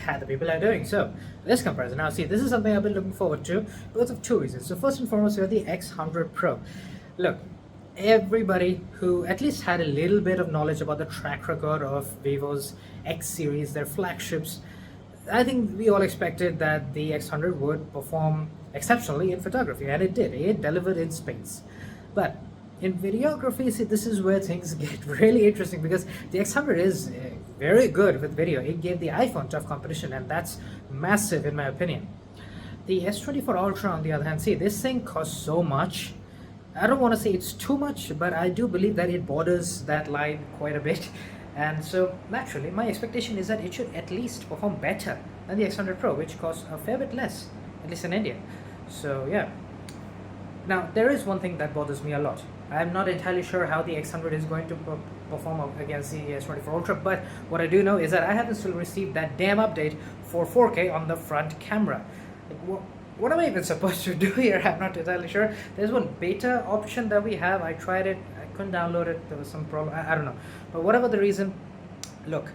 how the people are doing. So this comparison, now see, this is something I've been looking forward to because of two reasons. So first and foremost, we have the X100 Pro. Look, everybody who at least had a little bit of knowledge about the track record of Vivo's X series, their flagships, I think we all expected that the X100 would perform exceptionally in photography, and it did. It delivered in spades. But in videography, see, this is where things get really interesting because the X100 is very good with video. It gave the iPhone tough competition, and that's massive in my opinion. The S24 Ultra, on the other hand, see, this thing costs so much. I don't want to say it's too much, but I do believe that it borders that line quite a bit. And so naturally, my expectation is that it should at least perform better than the X100 Pro, which costs a fair bit less, at least in India. So yeah. Now, there is one thing that bothers me a lot. I'm not entirely sure how the X100 is going to perform against the S24 Ultra, but what I do know is that I haven't still received that damn update for 4K on the front camera. Like, what am I even supposed to do here? I'm not entirely sure. There's one beta option that we have. I tried it. I couldn't download it. There was some problem. I don't know. But whatever the reason, look,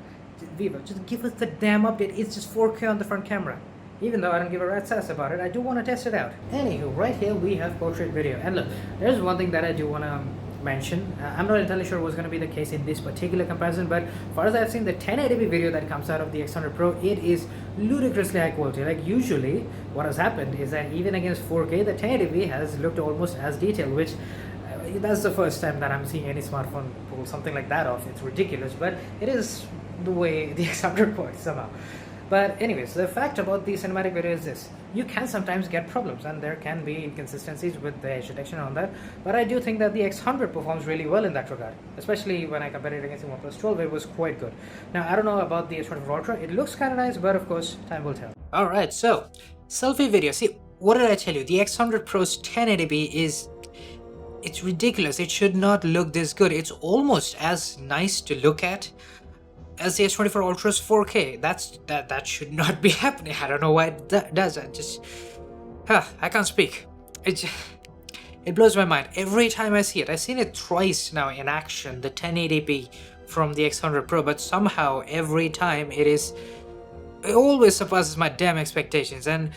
Vivo, just give us the damn update. It's just 4K on the front camera. Even though I don't give a rat's ass about it, I do want to test it out. Anywho, right here we have portrait video. And look, there's one thing that I do want to mention. I'm not entirely sure what's going to be the case in this particular comparison, but as far as I've seen the 1080p video that comes out of the X100 Pro, it is ludicrously high quality. Like usually what has happened is that even against 4K, the 1080p has looked almost as detailed, which that's the first time that I'm seeing any smartphone pull something like that off. It's ridiculous, but it is the way the X100 works somehow. But anyways, the fact about the cinematic video is this: you can sometimes get problems and there can be inconsistencies with the edge detection on that, but I do think that the X100 performs really well in that regard, especially when I compare it against the OnePlus 12. It was quite good. Now I don't know about the S24 Ultra. It looks kind of nice, but of course time will tell. Alright, so selfie video. See, what did I tell you? The X100 Pro's 1080p is, it's ridiculous. It should not look this good. It's almost as nice to look at as the S24 Ultra's 4K. That should not be happening. I don't know why it does. I can't speak. It blows my mind every time I see it. I've seen it twice now in action, the 1080p from the X100 Pro, but somehow every time it always surpasses my damn expectations. And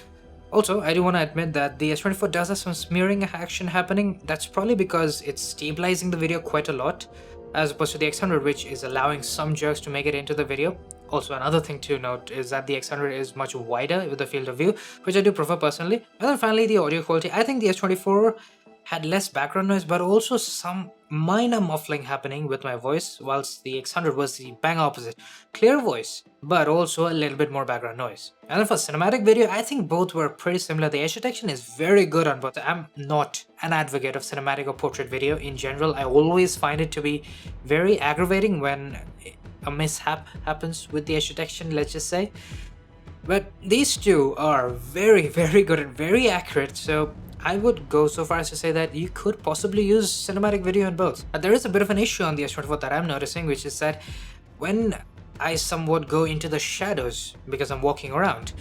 also, I do want to admit that the S24 does have some smearing action happening. That's probably because it's stabilizing the video quite a lot, as opposed to the X100, which is allowing some jerks to make it into the video. Also, another thing to note is that the X100 is much wider with the field of view, which I do prefer personally. And then finally, the audio quality. I think the S24 had less background noise, but also some minor muffling happening with my voice, whilst the X100 was the bang opposite. Clear voice, but also a little bit more background noise. And then for cinematic video, I think both were pretty similar. The edge detection is very good on both. I'm not an advocate of cinematic or portrait video in general. I always find it to be very aggravating when a mishap happens with the edge detection, let's just say. But these two are very, very good and very accurate, so I would go so far as to say that you could possibly use cinematic video in both. There is a bit of an issue on the S24 that I'm noticing, which is that when I somewhat go into the shadows because I'm walking around,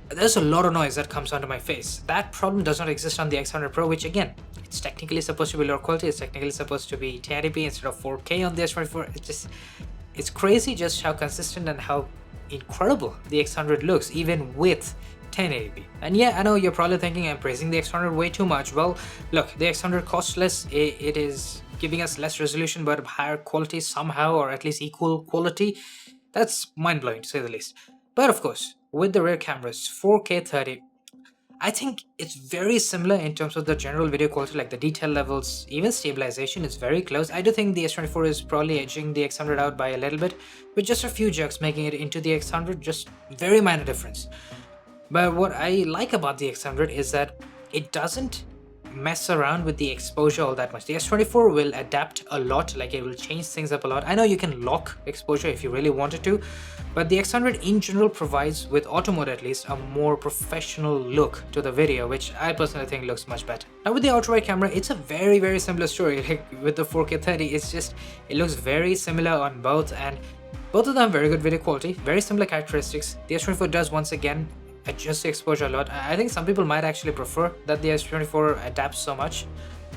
there's a lot of noise that comes onto my face. That problem does not exist on the X100 Pro, which again, it's technically supposed to be lower quality. It's technically supposed to be 1080p instead of 4K on the S24. It's crazy just how consistent and how incredible the X100 looks, even with 1080p. And yeah, I know you're probably thinking I'm praising the X100 way too much. Well, look, the X100 costs less. It is giving us less resolution but higher quality somehow, or at least equal quality. That's mind-blowing to say the least. But of course, with the rear cameras, 4K 30, I think it's very similar in terms of the general video quality, like the detail levels, even stabilization is very close. I do think the S24 is probably edging the X100 out by a little bit, with just a few jerks making it into the X100, just very minor difference. But what I like about the X100 is that it doesn't mess around with the exposure all that much. The S24 will adapt a lot, like it will change things up a lot. I know you can lock exposure if you really wanted to, but the X100 in general provides, with auto mode at least, a more professional look to the video, which I personally think looks much better. Now with the ultra wide camera, it's a very, very similar story. Like with the 4K 30, it looks very similar on both, and both of them have very good video quality, very similar characteristics. The S24 does once again adjust the exposure a lot. I think some people might actually prefer that the S24 adapts so much,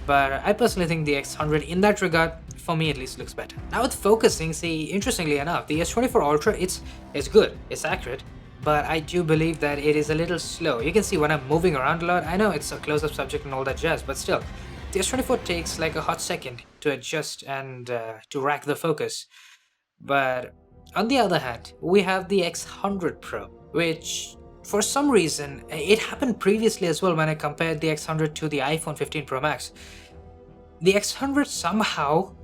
but I personally think the X100 in that regard, for me at least, looks better. Now with focusing, see, interestingly enough, the S24 Ultra, it's good, it's accurate, but I do believe that it is a little slow. You can see when I'm moving around a lot, I know it's a close-up subject and all that jazz, but still, the S24 takes like a hot second to adjust and to rack the focus. But on the other hand, we have the X100 Pro, which for some reason, it happened previously as well when I compared the X100 to the iPhone 15 Pro Max. The X100 somehow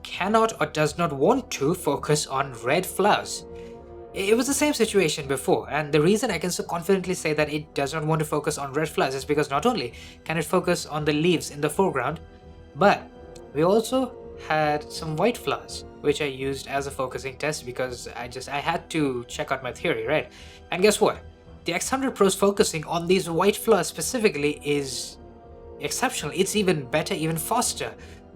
cannot or does not want to focus on red flowers. It was the same situation before, and the reason I can so confidently say that it does not want to focus on red flowers is because not only can it focus on the leaves in the foreground, but we also had some white flowers, which I used as a focusing test because I had to check out my theory, right? And guess what? The X100 Pro's focusing on these white flowers specifically is exceptional. It's even better, even faster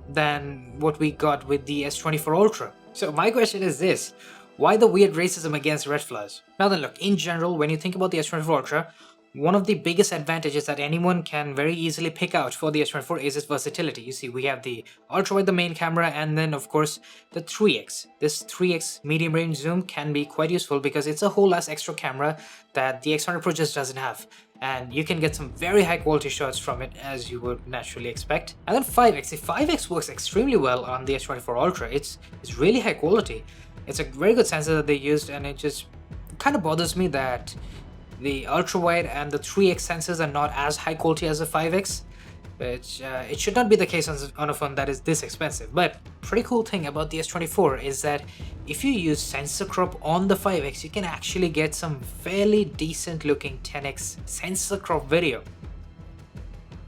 than what we got with the S24 Ultra. So my question is this: why the weird racism against red flowers? Now then, look, in general, when you think about the S24 Ultra, one of the biggest advantages that anyone can very easily pick out for the S24 is its versatility. You see, we have the ultra wide, the main camera, and then of course the 3x. This 3x medium range zoom can be quite useful because it's a whole ass extra camera that the X100 Pro just doesn't have. And you can get some very high quality shots from it, as you would naturally expect. And then 5x. The 5x works extremely well on the S24 Ultra. It's really high quality. It's a very good sensor that they used, and it just kind of bothers me that the ultra wide and the 3x sensors are not as high quality as the 5x, which it should not be the case on a phone that is this expensive. But pretty cool thing about the S24 is that if you use sensor crop on the 5x, you can actually get some fairly decent looking 10x sensor crop video.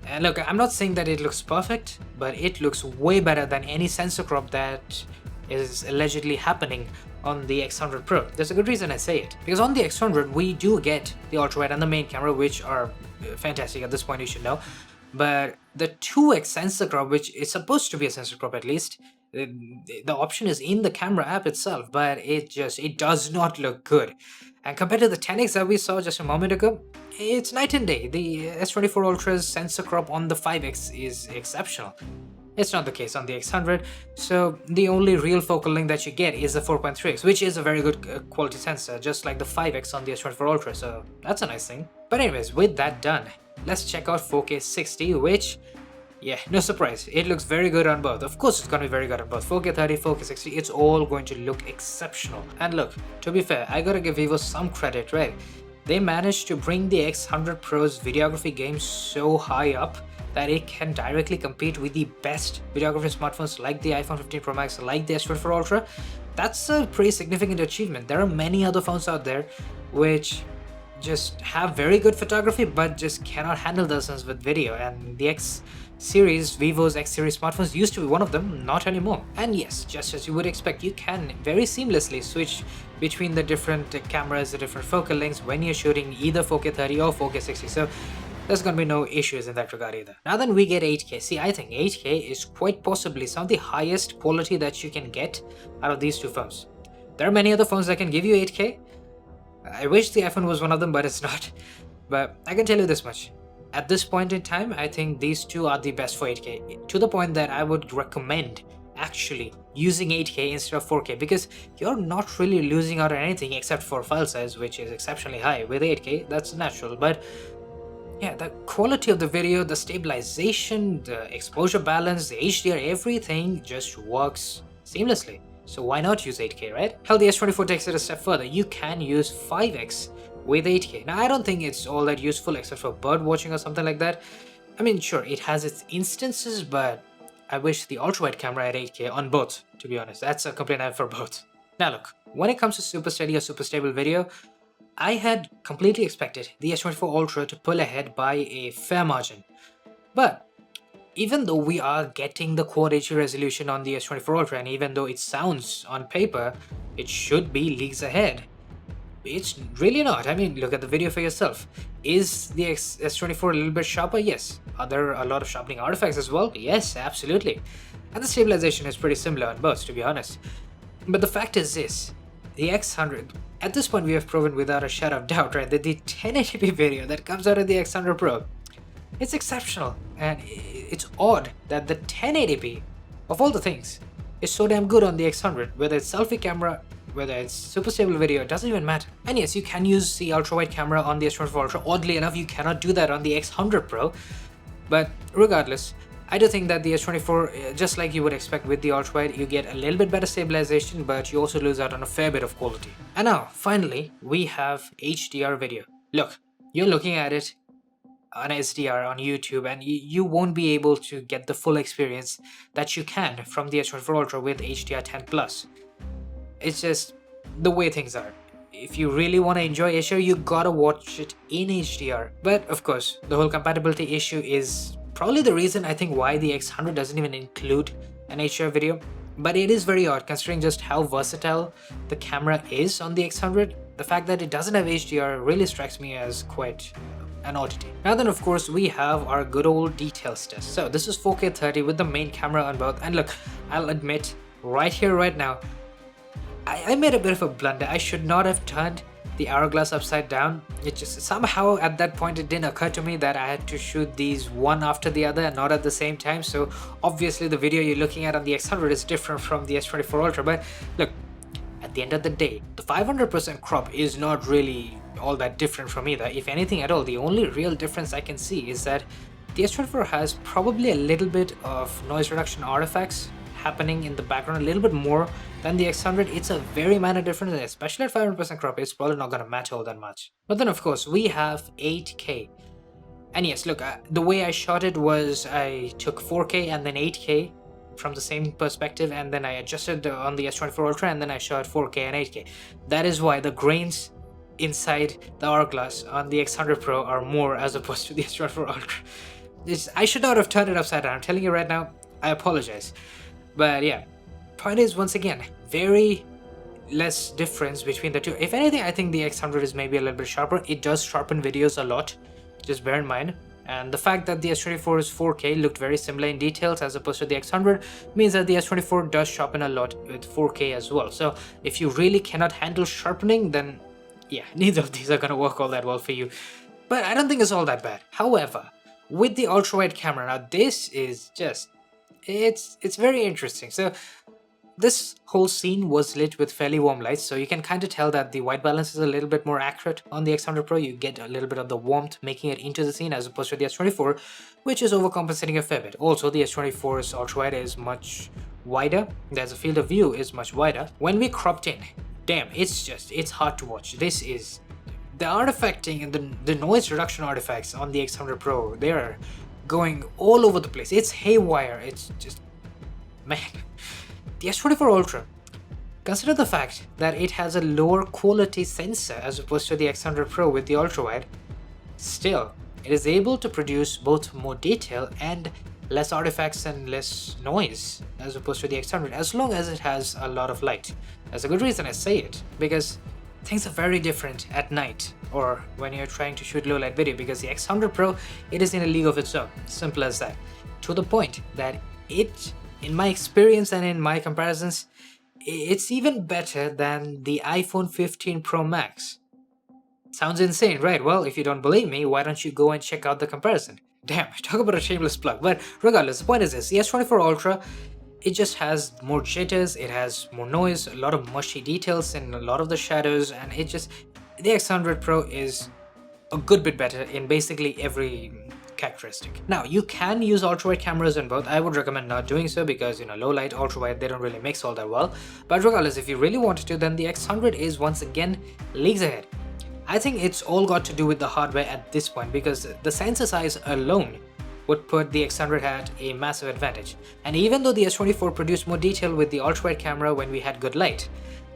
And look, I'm not saying that it looks perfect, but it looks way better than any sensor crop that is allegedly happening on the X100 Pro. There's a good reason I say it, because on the X100 we do get the ultra wide and the main camera, which are fantastic at this point, you should know. But the 2x sensor crop, which is supposed to be a sensor crop at least, the option is in the camera app itself, but it does not look good. And compared to the 10x that we saw just a moment ago, it's night and day. The S24 Ultra's sensor crop on the 5x is exceptional. It's not the case on the X100, so the only real focal length that you get is the 4.3x, which is a very good quality sensor, just like the 5x on the S24 Ultra, so that's a nice thing. But anyways, with that done, let's check out 4K 60, which, yeah, no surprise, it looks very good on both. Of course it's gonna be very good on both 4K 30, 4K 60, it's all going to look exceptional. And look, to be fair, I gotta give Vivo some credit, right? They managed to bring the X100 Pro's videography game so high up that it can directly compete with the best videography smartphones like the iPhone 15 Pro Max, like the S24 Ultra. That's a pretty significant achievement. There are many other phones out there which just have very good photography but just cannot handle themselves with video, and the X series, Vivo's X series smartphones used to be one of them, not anymore. And yes, just as you would expect, you can very seamlessly switch between the different cameras, the different focal lengths when you're shooting either 4K 30 or 4K 60. So there's gonna be no issues in that regard either. Now then, we get 8K. See, I think 8K is quite possibly some of the highest quality that you can get out of these two phones. There are many other phones that can give you 8K. I wish the iPhone was one of them, but it's not. But I can tell you this much. At this point in time, I think these two are the best for 8K, to the point that I would recommend actually using 8K instead of 4K, because you're not really losing out on anything except for file size, which is exceptionally high with 8K. That's natural, but yeah, the quality of the video, the stabilization, the exposure balance, the HDR, everything just works seamlessly. So why not use 8K, right? Hell, the S24 takes it a step further. You can use 5x with 8K. Now, I don't think it's all that useful except for bird watching or something like that. I mean, sure, it has its instances, but I wish the ultra-wide camera had 8K on both, to be honest. That's a complaint I have for both. Now look, when it comes to super steady or super stable video, I had completely expected the S24 Ultra to pull ahead by a fair margin. But even though we are getting the Quad HD resolution on the S24 Ultra, and even though it sounds on paper it should be leagues ahead, it's really not. I mean, look at the video for yourself. Is the S24 a little bit sharper? Yes. Are there a lot of sharpening artifacts as well? Yes, absolutely. And the stabilization is pretty similar on both, to be honest. But the fact is this, the X100, at this point we have proven without a shadow of doubt, right, that the 1080p video that comes out of the X100 Pro, it's exceptional. And it's odd that the 1080p, of all the things, is so damn good on the X100, whether it's selfie camera whether it's super stable video, it doesn't even matter. And yes, you can use the ultra wide camera on the S24 Ultra. Oddly enough, you cannot do that on the X100 Pro. But regardless, I do think that the S24, just like you would expect with the ultra wide, you get a little bit better stabilization, but you also lose out on a fair bit of quality. And now, finally, we have HDR video. Look, you're looking at it on SDR on YouTube, and you won't be able to get the full experience that you can from the S24 Ultra with HDR10+. It's just the way things are. If you really want to enjoy HDR, you gotta watch it in HDR. But of course, the whole compatibility issue is probably the reason I think why the X100 doesn't even include an HDR video. But it is very odd considering just how versatile the camera is on the X100. The fact that it doesn't have HDR really strikes me as quite an oddity. Now then, of course, we have our good old details test. So this is 4K 30 with the main camera on both. And look, I'll admit right here, right now, I made a bit of a blunder. I should not have turned the hourglass upside down. It just somehow at that point it didn't occur to me that I had to shoot these one after the other and not at the same time. So obviously the video you're looking at on the X100 is different from the S24 Ultra. But look, at the end of the day, the 500% crop is not really all that different from either. If anything at all, the only real difference I can see is that the S24 has probably a little bit of noise reduction artifacts happening in the background, a little bit more than the X100. It's a very minor difference, especially at 500% crop. It's probably not going to matter all that much. But then of course we have 8K. And yes, look, the way I shot it was I took 4K and then 8K from the same perspective, and then I adjusted on the S24 Ultra, and then I shot 4K and 8K. That is why the grains inside the hourglass on the X100 Pro are more as opposed to the S24 Ultra. I should not have turned it upside down. I'm telling you right now, I apologize. But yeah, point is, once again, very less difference between the two. If anything, I think the X100 is maybe a little bit sharper. It does sharpen videos a lot, just bear in mind. And the fact that the S24 is 4K looked very similar in details as opposed to the X100 means that the S24 does sharpen a lot with 4K as well. So if you really cannot handle sharpening, then yeah, neither of these are going to work all that well for you. But I don't think it's all that bad. However, with the ultra-wide camera, now this is just, it's very interesting. So this whole scene was lit with fairly warm lights, so you can kind of tell that the white balance is a little bit more accurate on the X100 Pro. You get a little bit of the warmth making it into the scene as opposed to the S24, which is overcompensating a fair bit. Also, the S24's ultra-wide is much wider. There's a field of view is much wider. When we cropped in, damn, it's hard to watch. This is the artifacting and the noise reduction artifacts on the X100 Pro. They are going all over the place. It's haywire. It's just, man. The S24 Ultra, consider the fact that it has a lower quality sensor as opposed to the X100 Pro with the ultra-wide. Still, it is able to produce both more detail and less artifacts and less noise as opposed to the X100, as long as it has a lot of light. That's a good reason I say it, because things are very different at night or when you're trying to shoot low light video, because the X100 Pro, it is in a league of its own, simple as that, to the point that it, in my experience and in my comparisons, it's even better than the iPhone 15 Pro Max. Sounds insane, right? Well, if you don't believe me, why don't you go and check out the comparison? Damn, talk about a shameless plug. But regardless, the point is this, the S24 Ultra, it just has more jitters, it has more noise, a lot of mushy details in a lot of the shadows, and it just, the X100 Pro is a good bit better in basically every characteristic. Now, you can use ultra-wide cameras in both. I would recommend not doing so because, you know, low light, ultra-wide, they don't really mix all that well. But regardless, if you really wanted to, then the X100 is once again leagues ahead. I think it's all got to do with the hardware at this point, because the sensor size alone would put the X100 at a massive advantage. And even though the S24 produced more detail with the ultra-wide camera when we had good light,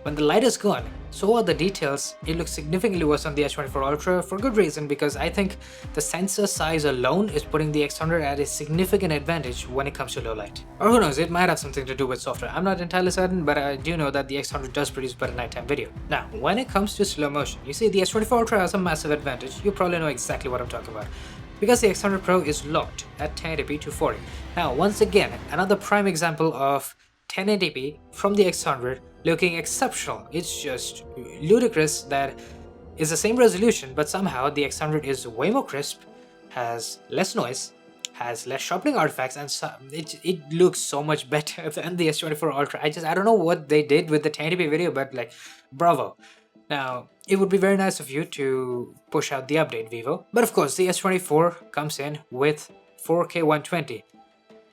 when the light is gone, so are the details. It looks significantly worse on the S24 Ultra for good reason, because I think the sensor size alone is putting the X100 at a significant advantage when it comes to low light. Or who knows, it might have something to do with software. I'm not entirely certain, but I do know that the X100 does produce better nighttime video. Now, when it comes to slow motion, you see the S24 Ultra has a massive advantage. You probably know exactly what I'm talking about, because the X100 Pro is locked at 1080p 240. Now, once again, another prime example of 1080p from the X100 looking exceptional. It's just ludicrous that it's the same resolution, but somehow the X100 is way more crisp, has less noise, has less sharpening artifacts, and it looks so much better than the S24 Ultra. I don't know what they did with the 1080p video, but like, bravo. Now, it would be very nice of you to push out the update, Vivo. But of course, the S24 comes in with 4K 120.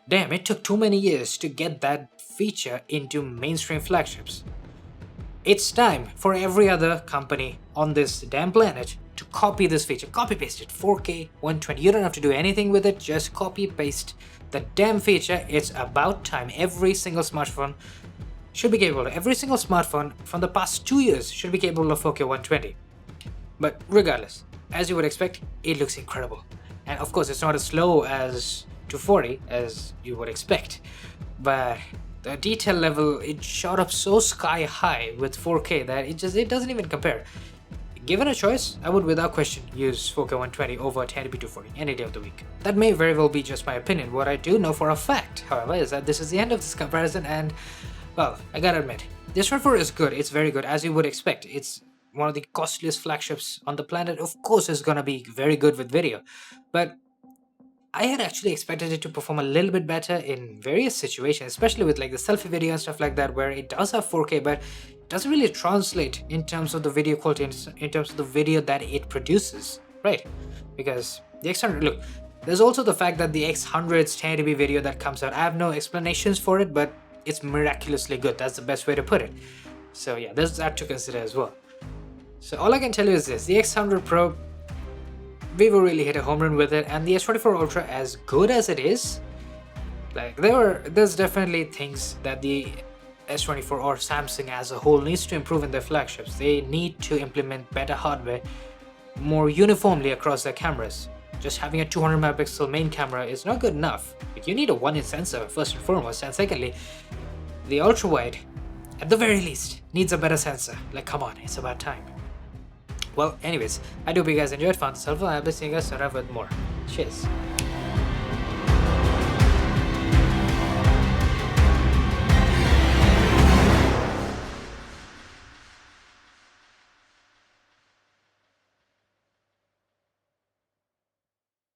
Damn, it took too many years to get that feature into mainstream flagships. It's time for every other company on this damn planet to copy this feature. Copy paste it, 4K 120. You don't have to do anything with it, just copy paste the damn feature. It's about time. Every single smartphone should be capable. Every single smartphone from the past 2 years should be capable of 4K 120. But regardless, as you would expect, it looks incredible. And of course, it's not as slow as 240 as you would expect, but the detail level, it shot up so sky high with 4K that it doesn't even compare. Given a choice, I would without question use 4K 120 over 1080p 240 any day of the week. That may very well be just my opinion. What I do know for a fact, however, is that this is the end of this comparison, and well, I gotta admit, this S24 is good. It's very good, as you would expect. It's one of the costliest flagships on the planet. Of course, it's gonna be very good with video, but I had actually expected it to perform a little bit better in various situations, especially with like the selfie video and stuff like that, where it does have 4K, but it doesn't really translate in terms of the video quality, in terms of the video that it produces, right? Because the X100, look, there's also the fact that the X100's 1080p video that comes out, I have no explanations for it, but it's miraculously good. That's the best way to put it. So yeah, there's that to consider as well. So all I can tell you is this: the X100 Pro, Vivo really hit a home run with it, and the S24 Ultra, as good as it is, like there's definitely things that the S24 or Samsung as a whole needs to improve in their flagships. They need to implement better hardware more uniformly across their cameras. Just having a 200 megapixel main camera is not good enough. Like, you need a 1-inch sensor first and foremost, and secondly, the ultra wide, at the very least, needs a better sensor. Like, come on, it's about time. Well, anyways, I do hope you guys enjoyed, found this helpful, and I'll be seeing you guys soon with more. Cheers.